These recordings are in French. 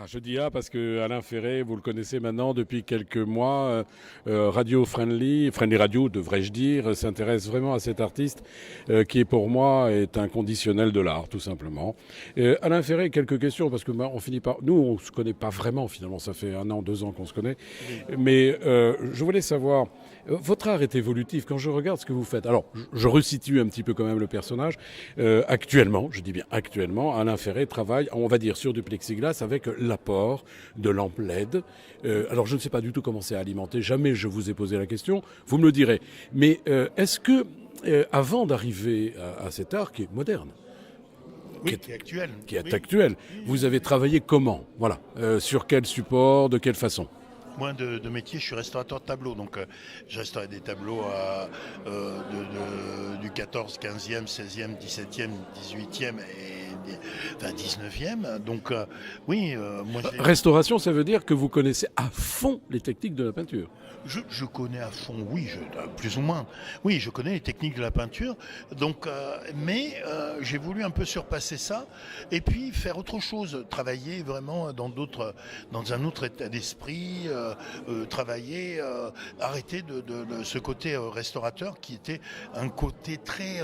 Je dis parce que Alain Ferré, vous le connaissez maintenant depuis quelques mois, Radio Friendly Radio devrais-je dire, s'intéresse vraiment à cet artiste qui est pour moi est inconditionnel de l'art tout simplement. Alain Ferré, quelques questions parce que on finit par, nous on se connaît pas vraiment finalement, ça fait 1 an, 2 ans qu'on se connaît, mais je voulais savoir. Votre art est évolutif. Quand je regarde ce que vous faites, alors je resitue un petit peu quand même le personnage. Actuellement, je dis bien actuellement, Alain Ferré travaille, on va dire, sur du plexiglas avec l'apport de lampes LED. Alors je ne sais pas du tout comment c'est alimenté. Jamais je vous ai posé la question. Vous me le direz. Mais est-ce que, avant d'arriver à cet art qui est moderne, Oui, qui est actuel. qui est Oui. actuel, vous avez travaillé comment? Voilà. Sur quel support, de quelle façon? Moi, de métier, je suis restaurateur de tableaux. Donc, je restaurais des tableaux du 14, 15e, 16e, 17e, 18e et 19e. Donc, oui, moi, Restauration, ça veut dire que vous connaissez à fond les techniques de la peinture. je connais à fond, oui, plus ou moins. Oui, je connais les techniques de la peinture. Donc, mais j'ai voulu un peu surpasser ça et puis faire autre chose, travailler vraiment dans un autre état d'esprit, travailler, arrêter de ce côté restaurateur qui était un côté très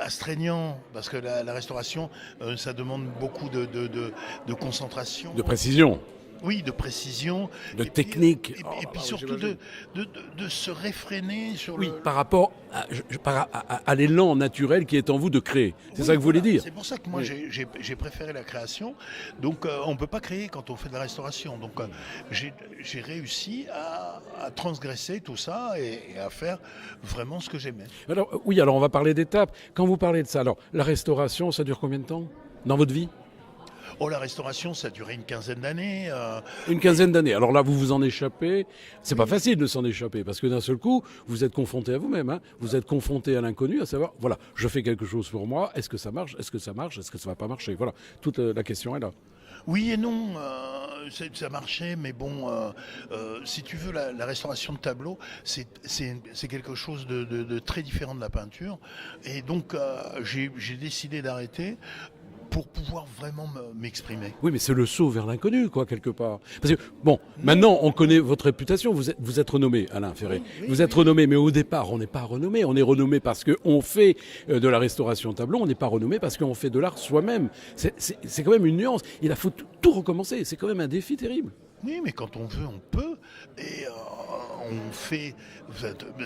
astreignant parce que la restauration, ça demande beaucoup de concentration. De précision. Oui, de précision. De Et puis, technique. et puis Oui, surtout j'imagine. de se réfréner sur Oui, le. par rapport à l'élan naturel qui est en vous de créer. C'est Oui, ça que vous voulez voilà. dire. C'est pour ça que moi Oui. j'ai préféré la création. Donc on ne peut pas créer quand on fait de la restauration. Donc j'ai réussi à transgresser tout ça et à faire vraiment ce que j'aimais. Alors, oui, alors on va parler d'étapes. Quand vous parlez de ça, alors la restauration, ça dure combien de temps dans votre vie? Oh, la restauration, ça a duré une quinzaine d'années. Une quinzaine d'années. Alors là, vous vous en échappez. C'est pas facile de s'en échapper parce que d'un seul coup, vous êtes confronté à vous-même. Hein. Vous êtes confronté à l'inconnu, à savoir, voilà, je fais quelque chose pour moi. Est-ce que ça marche? Est-ce que ça marche? Est-ce que ça va pas marcher? Voilà, toute la question est là. Oui et non, ça marchait, mais bon, si tu veux, la restauration de tableau, c'est quelque chose de très différent de la peinture. Et donc, j'ai décidé d'arrêter pour pouvoir vraiment m'exprimer. Oui, mais c'est le saut vers l'inconnu, quoi, quelque part. Parce que, bon, maintenant, on connaît votre réputation. Vous êtes renommé, Alain Ferré. Oui, Vous êtes renommé, mais au départ, on n'est pas renommé. On est renommé parce qu'on fait de la restauration tableau. On n'est pas renommé parce qu'on fait de l'art soi-même. C'est quand même une nuance. Il faut tout recommencer. C'est quand même un défi terrible. Oui, mais quand on veut, on peut. Et on fait.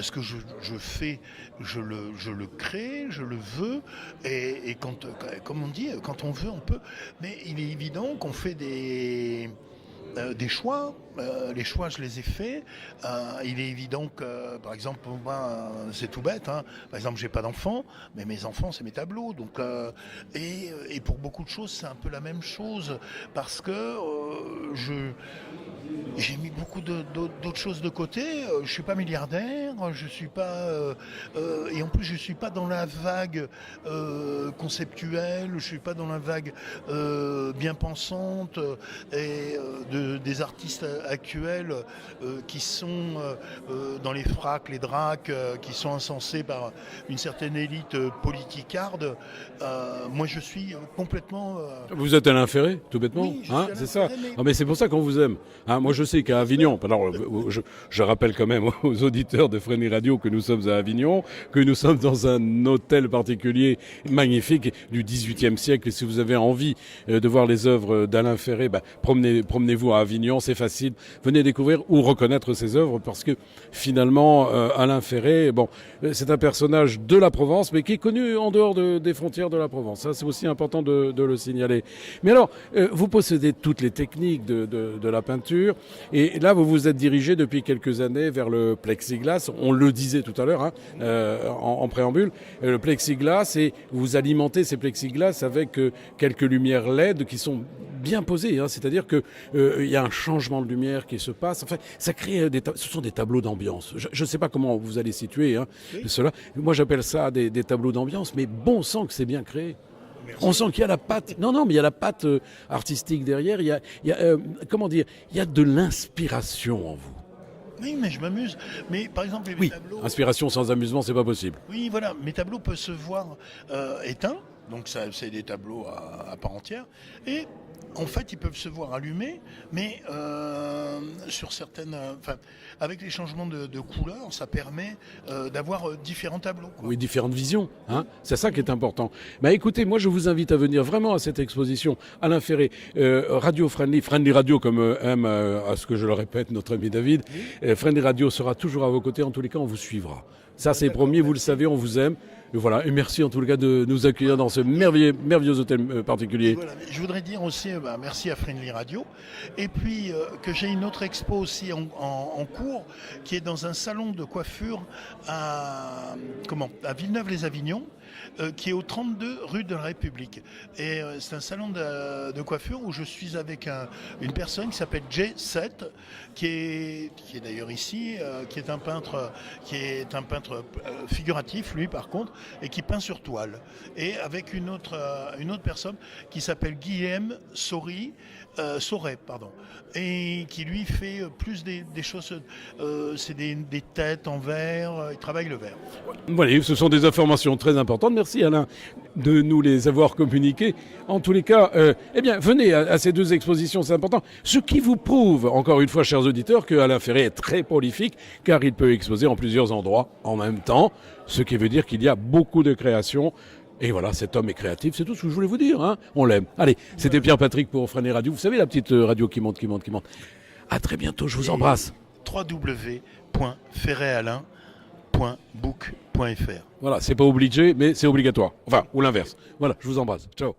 Ce que je fais, je le crée, je le veux. Et quand, comme on dit, quand on veut, on peut. Mais il est évident qu'on fait des choix. Les choix, je les ai faits. Il est évident que, par exemple, pour moi, c'est tout bête. Hein. Par exemple, j'ai pas d'enfants, mais mes enfants, c'est mes tableaux. Donc, et pour beaucoup de choses, c'est un peu la même chose parce que j'ai mis beaucoup d'autres choses de côté. Je suis pas milliardaire, je suis pas et en plus je suis pas dans la vague conceptuelle, je suis pas dans la vague bien pensante des artistes actuels qui sont dans les fracs, les dracs, qui sont encensés par une certaine élite politicarde. Moi je suis complètement. Vous êtes Alain Ferré, tout bêtement. Oui, je suis Hein, Alain c'est ça. Ferré, mais. Ah, mais c'est pour ça qu'on vous aime. Hein, moi, je sais qu'à Avignon, alors, je rappelle quand même aux auditeurs de Fresnay Radio que nous sommes à Avignon, que nous sommes dans un hôtel particulier magnifique du XVIIIe siècle. Et si vous avez envie de voir les œuvres d'Alain Ferré, promenez-vous à Avignon, c'est facile. Venez découvrir ou reconnaître ses œuvres parce que finalement, Alain Ferré, bon, c'est un personnage de la Provence, mais qui est connu en dehors des frontières de la Provence. Ça, c'est aussi important de le signaler. Mais alors, vous possédez toutes les techniques de la peinture. Et là, vous vous êtes dirigé depuis quelques années vers le plexiglas. On le disait tout à l'heure hein, en préambule. Le plexiglas, et vous alimentez ces plexiglas avec quelques lumières LED qui sont bien posées. Hein, c'est-à-dire qu'il y a un changement de lumière qui se passe. Enfin, ça crée ce sont des tableaux d'ambiance. Je ne sais pas comment vous allez situer hein, cela. Moi, j'appelle ça des tableaux d'ambiance, mais bon sang que c'est bien créé. Merci. On sent qu'il y a la patte. Non, mais il y a la patte artistique derrière. Comment dire, il y a de l'inspiration en vous. Oui, mais je m'amuse. Mais par exemple, mes Oui, tableaux. inspiration sans amusement, c'est pas possible. Oui, voilà, mes tableaux peuvent se voir éteints. Donc ça, c'est des tableaux à part entière. Et en fait, ils peuvent se voir allumés, mais sur certaines, avec les changements de couleurs, ça permet d'avoir différents tableaux, quoi. Oui, différentes visions, hein. C'est ça qui est important. Bah écoutez, moi je vous invite à venir vraiment à cette exposition. Alain Ferré, Radio Friendly, Friendly Radio comme aime, à ce que je le répète, notre ami David. Friendly Radio sera toujours à vos côtés, en tous les cas on vous suivra. Ça c'est promis, vous le savez, on vous aime. Et voilà, et merci en tout cas de nous accueillir dans ce merveilleux hôtel particulier. Voilà. Je voudrais dire aussi merci à Friendly Radio. Et puis que j'ai une autre expo aussi en cours qui est dans un salon de coiffure à Villeneuve-les-Avignon, qui est au 32 rue de la République. Et c'est un salon de coiffure où je suis avec une personne qui s'appelle J7, qui est d'ailleurs ici, qui est un peintre figuratif, lui par contre, et qui peint sur toile. Et avec une autre personne qui s'appelle Guillaume Sauret, et qui lui fait plus des choses, c'est des têtes en verre, il travaille le verre. Voilà, ce sont des informations très importantes. Merci Alain de nous les avoir communiquées. En tous les cas, venez à ces deux expositions, c'est important. Ce qui vous prouve, encore une fois, chers auditeurs, que Alain Ferré est très prolifique, car il peut exposer en plusieurs endroits en même temps, ce qui veut dire qu'il y a beaucoup de créations. Et voilà, cet homme est créatif, c'est tout ce que je voulais vous dire, hein. On l'aime. Allez, c'était Pierre-Patrick pour Friendly Radio. Vous savez, la petite radio qui monte. À très bientôt, je vous embrasse. www.ferréalain.book.fr. Voilà, c'est pas obligé, mais c'est obligatoire. Enfin, ou l'inverse. Voilà, je vous embrasse. Ciao.